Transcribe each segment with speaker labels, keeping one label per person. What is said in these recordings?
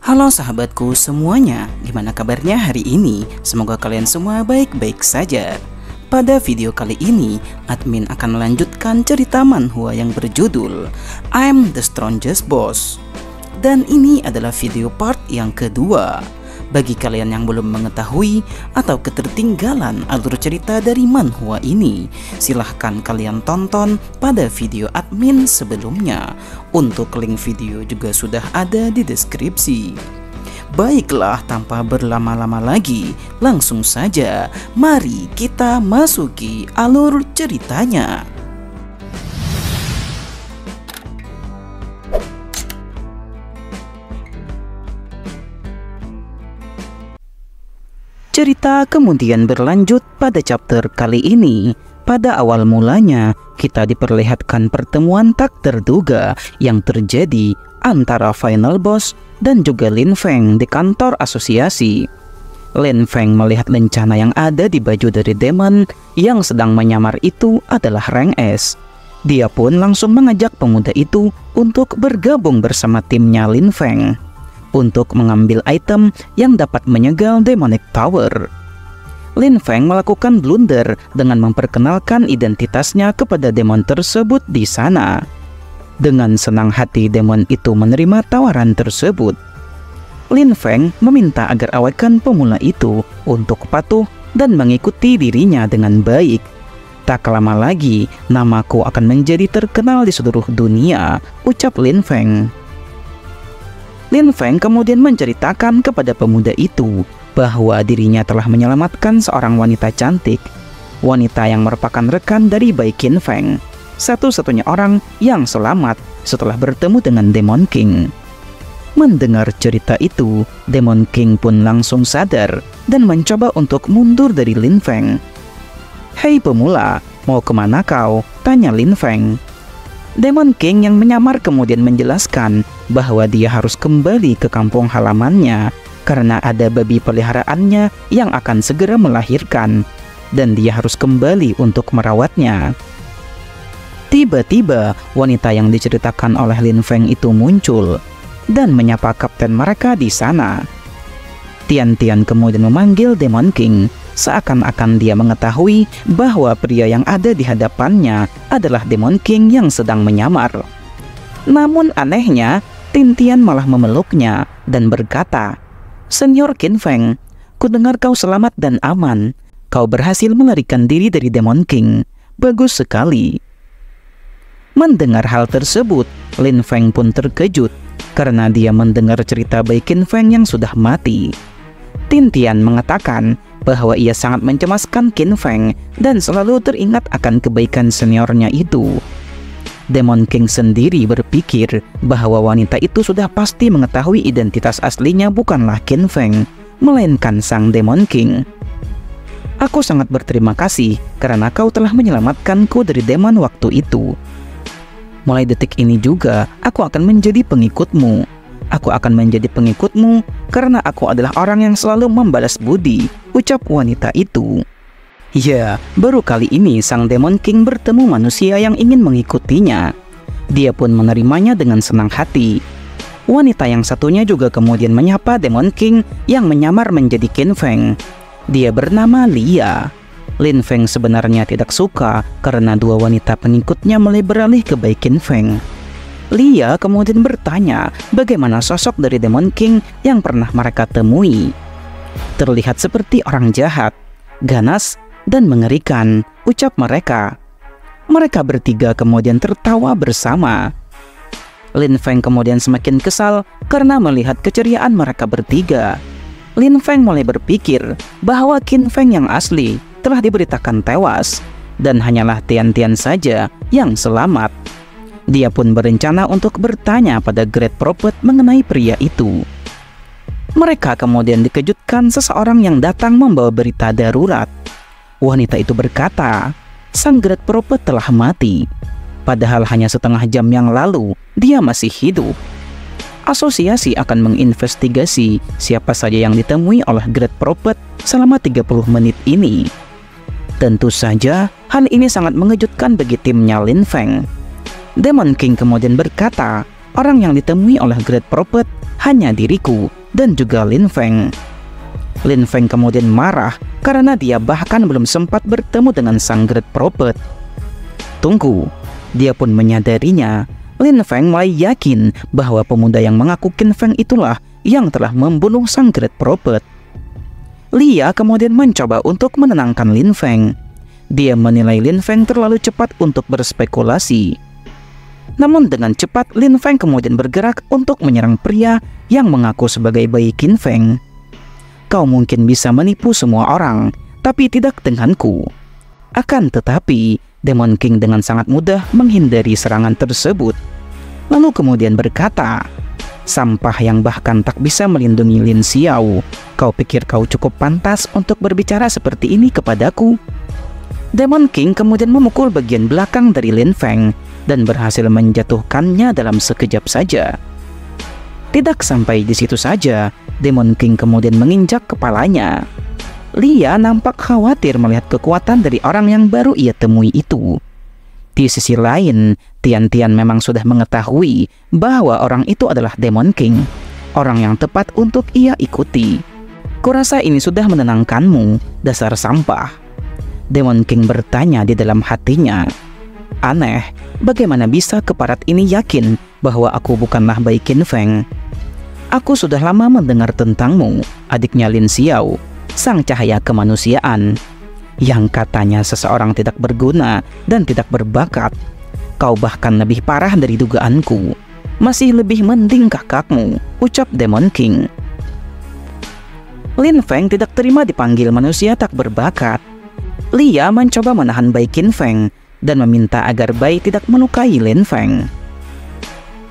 Speaker 1: Halo sahabatku semuanya, gimana kabarnya hari ini? Semoga kalian semua baik-baik saja. Pada video kali ini, admin akan melanjutkan cerita manhwa yang berjudul I'm the Strongest Boss. Dan ini adalah video part yang kedua. Bagi kalian yang belum mengetahui atau ketertinggalan alur cerita dari manhwa ini, silahkan kalian tonton pada video admin sebelumnya. Untuk link video juga sudah ada di deskripsi. Baiklah, tanpa berlama-lama lagi, langsung saja mari kita masuki alur ceritanya. Cerita kemudian berlanjut pada chapter kali ini. Pada awal mulanya, kita diperlihatkan pertemuan tak terduga yang terjadi antara Final Boss dan juga Lin Feng di kantor asosiasi. Lin Feng melihat lencana yang ada di baju dari Demon yang sedang menyamar itu adalah rank S. Dia pun langsung mengajak pemuda itu untuk bergabung bersama timnya Lin Feng untuk mengambil item yang dapat menyegal Demonic Tower. Lin Feng melakukan blunder dengan memperkenalkan identitasnya kepada demon tersebut di sana. Dengan senang hati demon itu menerima tawaran tersebut. Lin Feng meminta agar awakan pemula itu untuk patuh dan mengikuti dirinya dengan baik. Tak lama lagi, namaku akan menjadi terkenal di seluruh dunia, ucap Lin Feng. Lin Feng kemudian menceritakan kepada pemuda itu bahwa dirinya telah menyelamatkan seorang wanita cantik, wanita yang merupakan rekan dari Bai Qin Feng, satu-satunya orang yang selamat setelah bertemu dengan Demon King. Mendengar cerita itu, Demon King pun langsung sadar dan mencoba untuk mundur dari Lin Feng. "Hei pemula, mau kemana kau?" tanya Lin Feng. Demon King yang menyamar kemudian menjelaskan bahwa dia harus kembali ke kampung halamannya karena ada babi peliharaannya yang akan segera melahirkan dan dia harus kembali untuk merawatnya. Tiba-tiba wanita yang diceritakan oleh Lin Feng itu muncul dan menyapa kapten mereka di sana. Tian Tian kemudian memanggil Demon King seakan-akan dia mengetahui bahwa pria yang ada di hadapannya adalah Demon King yang sedang menyamar. Namun anehnya, Tian Tian malah memeluknya dan berkata, "Senior Qin Feng, kudengar kau selamat dan aman. Kau berhasil melarikan diri dari Demon King. Bagus sekali." Mendengar hal tersebut, Lin Feng pun terkejut karena dia mendengar cerita Bai Qin Feng yang sudah mati. Tian Tian mengatakan bahwa ia sangat mencemaskan Qin Feng dan selalu teringat akan kebaikan seniornya itu. Demon King sendiri berpikir bahwa wanita itu sudah pasti mengetahui identitas aslinya bukanlah Qin Feng, melainkan sang Demon King. "Aku sangat berterima kasih karena kau telah menyelamatkanku dari demon waktu itu. Mulai detik ini juga aku akan menjadi pengikutmu. Aku akan menjadi pengikutmu karena aku adalah orang yang selalu membalas budi," ucap wanita itu. Ya, baru kali ini sang Demon King bertemu manusia yang ingin mengikutinya. Dia pun menerimanya dengan senang hati. Wanita yang satunya juga kemudian menyapa Demon King yang menyamar menjadi Qin Feng. Dia bernama Lia. Lin Feng sebenarnya tidak suka karena dua wanita pengikutnya mulai beralih ke Bai Qin Feng. Lia kemudian bertanya bagaimana sosok dari Demon King yang pernah mereka temui. Terlihat seperti orang jahat, ganas, dan mengerikan, ucap mereka. Mereka bertiga kemudian tertawa bersama. Lin Feng kemudian semakin kesal karena melihat keceriaan mereka bertiga. Lin Feng mulai berpikir bahwa Qin Feng yang asli telah diberitakan tewas dan hanyalah Tian Tian saja yang selamat. Dia pun berencana untuk bertanya pada Great Prophet mengenai pria itu. Mereka kemudian dikejutkan seseorang yang datang membawa berita darurat. Wanita itu berkata, sang Great Prophet telah mati. Padahal hanya setengah jam yang lalu dia masih hidup. Asosiasi akan menginvestigasi siapa saja yang ditemui oleh Great Prophet selama 30 menit ini. Tentu saja hal ini sangat mengejutkan bagi timnya Lin Feng. Demon King kemudian berkata orang yang ditemui oleh Great Prophet hanya diriku dan juga Lin Feng. Lin Feng kemudian marah karena dia bahkan belum sempat bertemu dengan sang Great Prophet. Tunggu, dia pun menyadarinya. Lin Feng mulai yakin bahwa pemuda yang mengaku Qin Feng itulah yang telah membunuh sang Great Prophet. Lia kemudian mencoba untuk menenangkan Lin Feng. Dia menilai Lin Feng terlalu cepat untuk berspekulasi. Namun dengan cepat Lin Feng kemudian bergerak untuk menyerang pria yang mengaku sebagai bayi Qin Feng. Kau mungkin bisa menipu semua orang, tapi tidak denganku. Akan tetapi, Demon King dengan sangat mudah menghindari serangan tersebut. Lalu kemudian berkata, "Sampah yang bahkan tak bisa melindungi Lin Xiao. Kau pikir kau cukup pantas untuk berbicara seperti ini kepadaku?" Demon King kemudian memukul bagian belakang dari Lin Feng dan berhasil menjatuhkannya dalam sekejap saja. Tidak sampai di situ saja, Demon King kemudian menginjak kepalanya. Lia nampak khawatir melihat kekuatan dari orang yang baru ia temui itu. Di sisi lain, Tian memang sudah mengetahui bahwa orang itu adalah Demon King, orang yang tepat untuk ia ikuti. Kurasa ini sudah menenangkanmu, dasar sampah. Demon King bertanya di dalam hatinya. Aneh, bagaimana bisa keparat ini yakin bahwa aku bukanlah bayi Qin Feng? Aku sudah lama mendengar tentangmu, adiknya Lin Xiao, sang cahaya kemanusiaan, yang katanya seseorang tidak berguna dan tidak berbakat. Kau bahkan lebih parah dari dugaanku. Masih lebih mending kakakmu, ucap Demon King. Lin Feng tidak terima dipanggil manusia tak berbakat. Lia mencoba menahan bayi Qin Feng dan meminta agar bayi tidak melukai Lin Feng.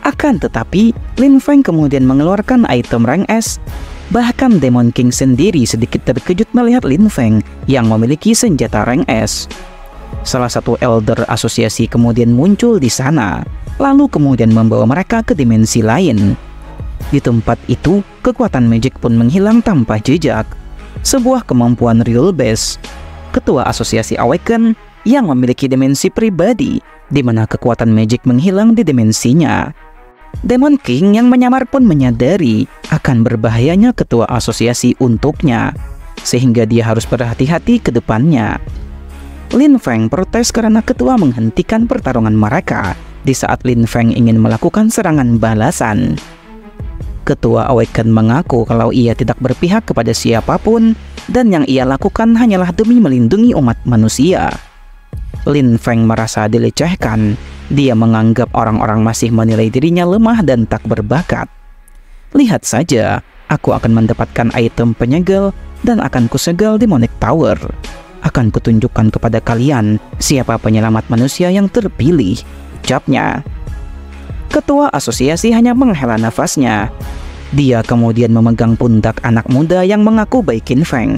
Speaker 1: Akan tetapi, Lin Feng kemudian mengeluarkan item rank S. Bahkan Demon King sendiri sedikit terkejut melihat Lin Feng yang memiliki senjata rank S. Salah satu elder asosiasi kemudian muncul di sana, lalu kemudian membawa mereka ke dimensi lain. Di tempat itu, kekuatan magic pun menghilang tanpa jejak. Sebuah kemampuan real base. Ketua asosiasi Awaken yang memiliki dimensi pribadi, di mana kekuatan magic menghilang di dimensinya. Demon King yang menyamar pun menyadari akan berbahayanya ketua asosiasi untuknya, sehingga dia harus berhati-hati ke depannya. Lin Feng protes karena ketua menghentikan pertarungan mereka di saat Lin Feng ingin melakukan serangan balasan. Ketua Awaken mengaku kalau ia tidak berpihak kepada siapapun dan yang ia lakukan hanyalah demi melindungi umat manusia. Lin Feng merasa dilecehkan. Dia menganggap orang-orang masih menilai dirinya lemah dan tak berbakat. Lihat saja, aku akan mendapatkan item penyegel dan akan kusegel Demonic Tower. Akan kutunjukkan kepada kalian siapa penyelamat manusia yang terpilih, ucapnya. Ketua asosiasi hanya menghela nafasnya. Dia kemudian memegang pundak anak muda yang mengaku bayi Qin Feng.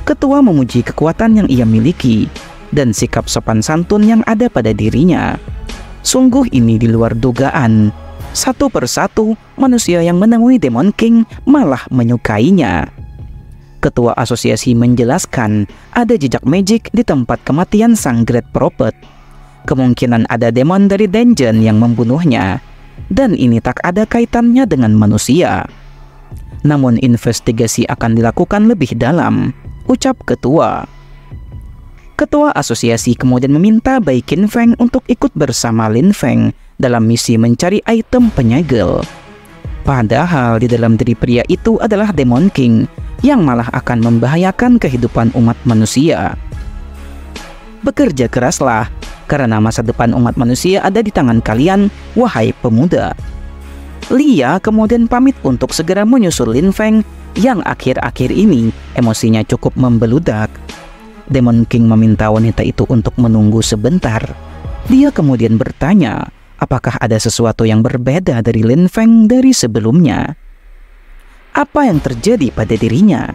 Speaker 1: Ketua memuji kekuatan yang ia miliki dan sikap sopan santun yang ada pada dirinya. Sungguh ini di luar dugaan. Satu persatu manusia yang menemui Demon King malah menyukainya. Ketua asosiasi menjelaskan ada jejak magic di tempat kematian sang Great Prophet. Kemungkinan ada demon dari dungeon yang membunuhnya, dan ini tak ada kaitannya dengan manusia. Namun investigasi akan dilakukan lebih dalam, ucap ketua. Ketua asosiasi kemudian meminta bayi Qin Feng untuk ikut bersama Lin Feng dalam misi mencari item penyegel. Padahal di dalam diri pria itu adalah Demon King yang malah akan membahayakan kehidupan umat manusia. Bekerja keraslah, karena masa depan umat manusia ada di tangan kalian, wahai pemuda. Lia kemudian pamit untuk segera menyusul Lin Feng yang akhir-akhir ini emosinya cukup membeludak. Demon King meminta wanita itu untuk menunggu sebentar. Dia kemudian bertanya, apakah ada sesuatu yang berbeda dari Lin Feng dari sebelumnya? Apa yang terjadi pada dirinya?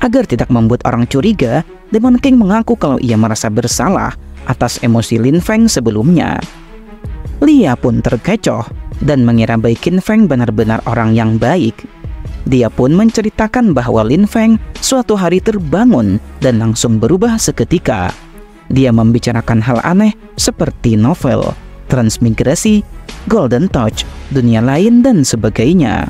Speaker 1: Agar tidak membuat orang curiga, Demon King mengaku kalau ia merasa bersalah atas emosi Lin Feng sebelumnya. Lia pun terkecoh dan mengira bayi Qin Feng benar-benar orang yang baik. Dia pun menceritakan bahwa Lin Feng suatu hari terbangun dan langsung berubah seketika. Dia membicarakan hal aneh seperti novel, transmigrasi, Golden Touch, dunia lain, dan sebagainya.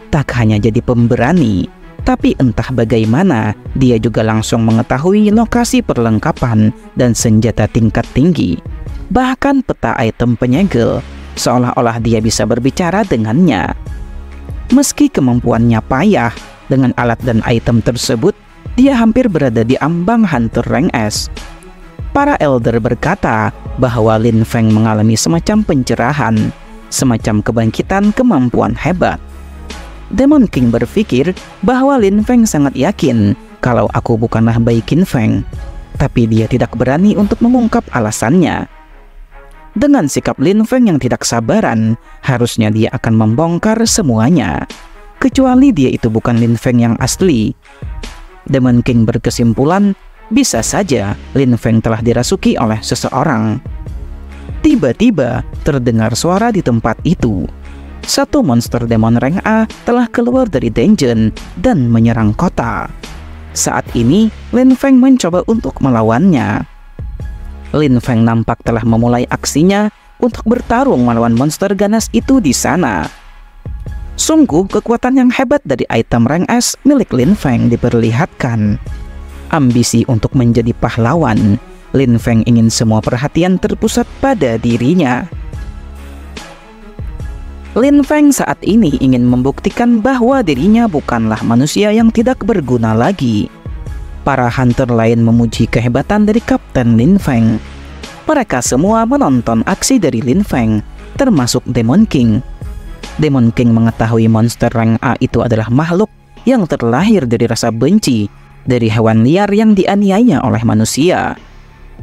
Speaker 1: Tak hanya jadi pemberani, tapi entah bagaimana dia juga langsung mengetahui lokasi perlengkapan dan senjata tingkat tinggi. Bahkan peta item penyegel, seolah-olah dia bisa berbicara dengannya. Meski kemampuannya payah, dengan alat dan item tersebut, dia hampir berada di ambang Hunter Rank S. Para Elder berkata bahwa Lin Feng mengalami semacam pencerahan, semacam kebangkitan kemampuan hebat. Demon King berpikir bahwa Lin Feng sangat yakin kalau aku bukanlah Bai Qin Feng, tapi dia tidak berani untuk mengungkap alasannya. Dengan sikap Lin Feng yang tidak sabaran, harusnya dia akan membongkar semuanya. Kecuali dia itu bukan Lin Feng yang asli. Demon King berkesimpulan, bisa saja Lin Feng telah dirasuki oleh seseorang. Tiba-tiba terdengar suara di tempat itu. Satu monster demon rank A telah keluar dari dungeon dan menyerang kota. Saat ini, Lin Feng mencoba untuk melawannya. Lin Feng nampak telah memulai aksinya untuk bertarung melawan monster ganas itu di sana. Sungguh kekuatan yang hebat dari item rank S milik Lin Feng diperlihatkan. Ambisi untuk menjadi pahlawan, Lin Feng ingin semua perhatian terpusat pada dirinya. Lin Feng saat ini ingin membuktikan bahwa dirinya bukanlah manusia yang tidak berguna lagi. Para hunter lain memuji kehebatan dari Kapten Lin Feng. Mereka semua menonton aksi dari Lin Feng, termasuk Demon King. Demon King mengetahui monster rank A itu adalah makhluk yang terlahir dari rasa benci, dari hewan liar yang dianiaya oleh manusia.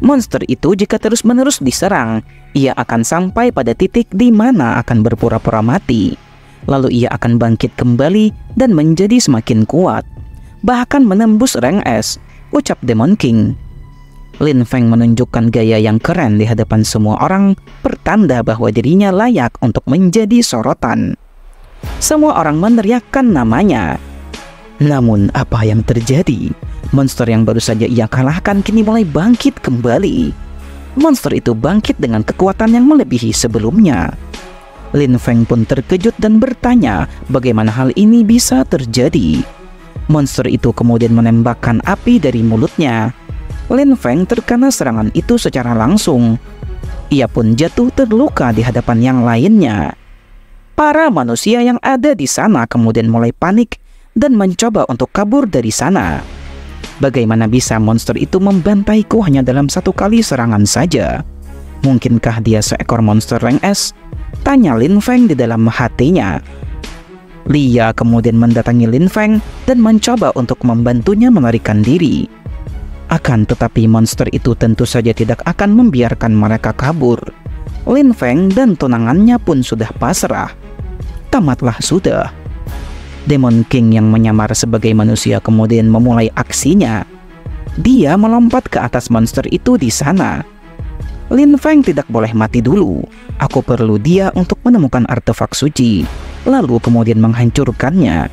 Speaker 1: Monster itu jika terus-menerus diserang, ia akan sampai pada titik di mana akan berpura-pura mati. Lalu ia akan bangkit kembali dan menjadi semakin kuat, bahkan menembus rank S, ucap Demon King. Lin Feng menunjukkan gaya yang keren di hadapan semua orang, pertanda bahwa dirinya layak untuk menjadi sorotan. Semua orang meneriakkan namanya. Namun apa yang terjadi? Monster yang baru saja ia kalahkan kini mulai bangkit kembali. Monster itu bangkit dengan kekuatan yang melebihi sebelumnya. Lin Feng pun terkejut dan bertanya bagaimana hal ini bisa terjadi. Monster itu kemudian menembakkan api dari mulutnya. Lin Feng terkena serangan itu secara langsung. Ia pun jatuh terluka di hadapan yang lainnya. Para manusia yang ada di sana kemudian mulai panik dan mencoba untuk kabur dari sana. Bagaimana bisa monster itu membantaiku hanya dalam satu kali serangan saja? Mungkinkah dia seekor monster rank S? Tanya Lin Feng di dalam hatinya. Lia kemudian mendatangi Lin Feng dan mencoba untuk membantunya melarikan diri. Akan tetapi monster itu tentu saja tidak akan membiarkan mereka kabur. Lin Feng dan tunangannya pun sudah pasrah. Tamatlah sudah. Demon King yang menyamar sebagai manusia kemudian memulai aksinya. Dia melompat ke atas monster itu di sana. Lin Feng tidak boleh mati dulu. Aku perlu dia untuk menemukan artefak suci, lalu kemudian menghancurkannya.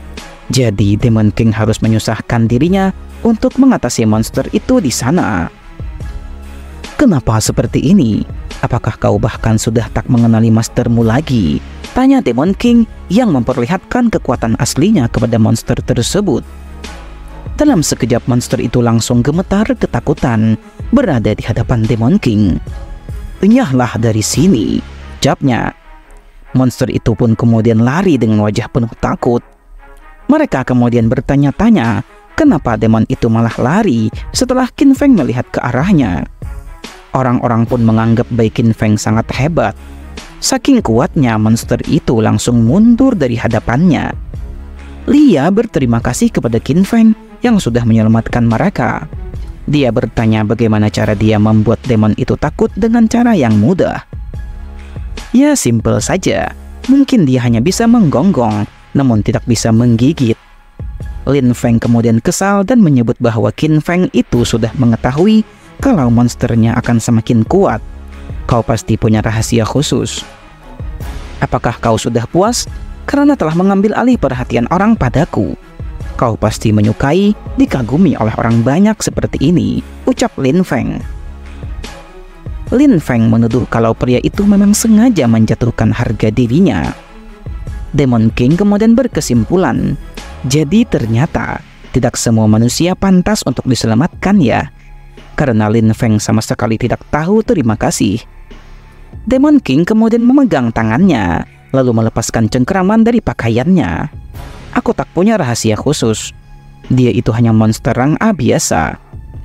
Speaker 1: Jadi Demon King harus menyusahkan dirinya untuk mengatasi monster itu di sana. Kenapa seperti ini? Apakah kau bahkan sudah tak mengenali mastermu lagi? Tanya Demon King yang memperlihatkan kekuatan aslinya kepada monster tersebut. Dalam sekejap monster itu langsung gemetar ketakutan berada di hadapan Demon King. Enyahlah dari sini, jawabnya. Monster itu pun kemudian lari dengan wajah penuh takut. Mereka kemudian bertanya-tanya kenapa demon itu malah lari setelah Qin Feng melihat ke arahnya. Orang-orang pun menganggap Bai Qin Feng sangat hebat. Saking kuatnya monster itu langsung mundur dari hadapannya. Lia berterima kasih kepada Qin Feng yang sudah menyelamatkan mereka. Dia bertanya bagaimana cara dia membuat demon itu takut dengan cara yang mudah. Ya simpel saja, mungkin dia hanya bisa menggonggong namun tidak bisa menggigit. Lin Feng kemudian kesal dan menyebut bahwa Qin Feng itu sudah mengetahui kalau monsternya akan semakin kuat. Kau pasti punya rahasia khusus. Apakah kau sudah puas karena telah mengambil alih perhatian orang padaku? Kau pasti menyukai dikagumi oleh orang banyak seperti ini, ucap Lin Feng. Lin Feng menuduh kalau pria itu memang sengaja menjatuhkan harga dirinya. Demon King kemudian berkesimpulan, jadi ternyata tidak semua manusia pantas untuk diselamatkan ya, karena Lin Feng sama sekali tidak tahu terima kasih. Demon King kemudian memegang tangannya, lalu melepaskan cengkeraman dari pakaiannya. Aku tak punya rahasia khusus. Dia itu hanya monster rang A biasa.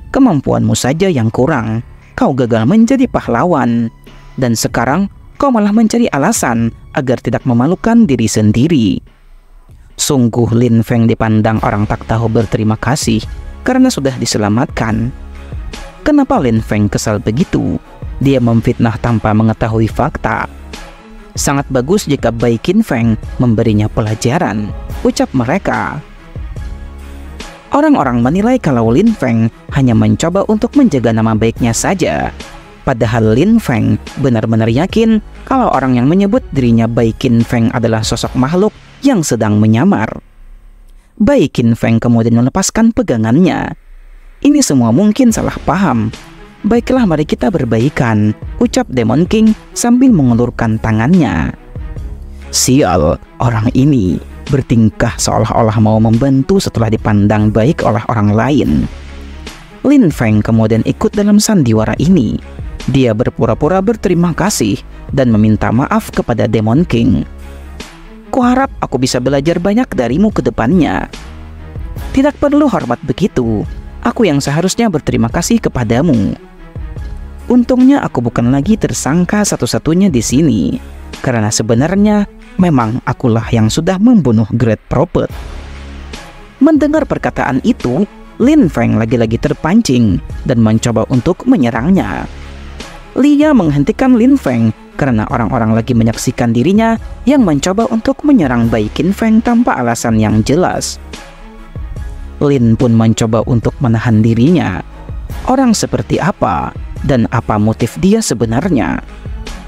Speaker 1: Kemampuanmu saja yang kurang. Kau gagal menjadi pahlawan. Dan sekarang kau malah mencari alasan agar tidak memalukan diri sendiri. Sungguh Lin Feng dipandang orang tak tahu berterima kasih karena sudah diselamatkan. Kenapa Lin Feng kesal begitu? Dia memfitnah tanpa mengetahui fakta. Sangat bagus jika Bai Qin Feng memberinya pelajaran, ucap mereka. Orang-orang menilai kalau Lin Feng hanya mencoba untuk menjaga nama baiknya saja. Padahal Lin Feng benar-benar yakin kalau orang yang menyebut dirinya Bai Qin Feng adalah sosok makhluk yang sedang menyamar. Bai Qin Feng kemudian melepaskan pegangannya. Ini semua mungkin salah paham. Baiklah, mari kita berbaikan, ucap Demon King sambil mengulurkan tangannya. Sial, orang ini bertingkah seolah-olah mau membantu setelah dipandang baik oleh orang lain. Lin Feng kemudian ikut dalam sandiwara ini. Dia berpura-pura berterima kasih dan meminta maaf kepada Demon King. Kuharap aku bisa belajar banyak darimu ke depannya. Tidak perlu hormat begitu. Aku yang seharusnya berterima kasih kepadamu. Untungnya aku bukan lagi tersangka satu-satunya di sini, karena sebenarnya memang akulah yang sudah membunuh Great Prophet. Mendengar perkataan itu, Lin Feng lagi-lagi terpancing dan mencoba untuk menyerangnya. Lia menghentikan Lin Feng karena orang-orang lagi menyaksikan dirinya yang mencoba untuk menyerang Bai Qin Feng tanpa alasan yang jelas. Lin pun mencoba untuk menahan dirinya. Orang seperti apa dan apa motif dia sebenarnya?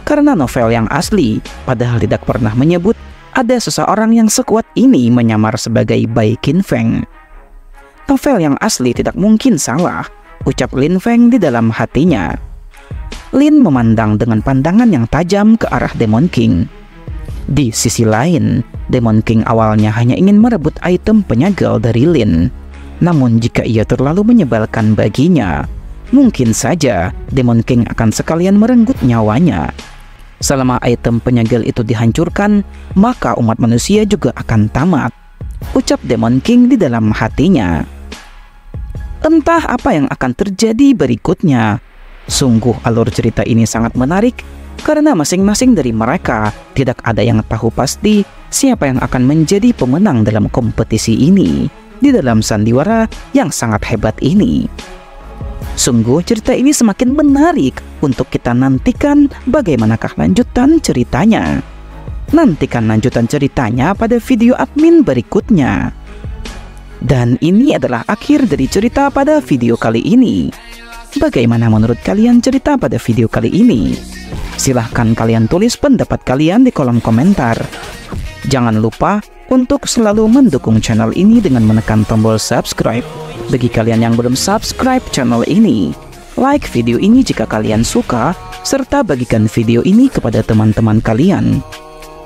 Speaker 1: Karena novel yang asli padahal tidak pernah menyebut ada seseorang yang sekuat ini menyamar sebagai Bai Qin Feng. Novel yang asli tidak mungkin salah, ucap Lin Feng di dalam hatinya. Lin memandang dengan pandangan yang tajam ke arah Demon King. Di sisi lain, Demon King awalnya hanya ingin merebut item penyegel dari Lin. Namun jika ia terlalu menyebalkan baginya, mungkin saja Demon King akan sekalian merenggut nyawanya. Selama item penyegel itu dihancurkan, maka umat manusia juga akan tamat, ucap Demon King di dalam hatinya. Entah apa yang akan terjadi berikutnya. Sungguh alur cerita ini sangat menarik karena masing-masing dari mereka tidak ada yang tahu pasti siapa yang akan menjadi pemenang dalam kompetisi ini di dalam sandiwara yang sangat hebat ini. Sungguh cerita ini semakin menarik untuk kita nantikan bagaimanakah lanjutan ceritanya. Nantikan lanjutan ceritanya pada video admin berikutnya. Dan ini adalah akhir dari cerita pada video kali ini. Bagaimana menurut kalian cerita pada video kali ini? Silahkan kalian tulis pendapat kalian di kolom komentar. Jangan lupa untuk selalu mendukung channel ini dengan menekan tombol subscribe. Bagi kalian yang belum subscribe channel ini, like video ini jika kalian suka, serta bagikan video ini kepada teman-teman kalian.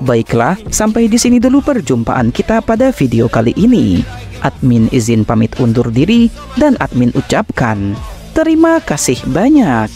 Speaker 1: Baiklah, sampai di sini dulu perjumpaan kita pada video kali ini. Admin izin pamit undur diri dan admin ucapkan terima kasih banyak.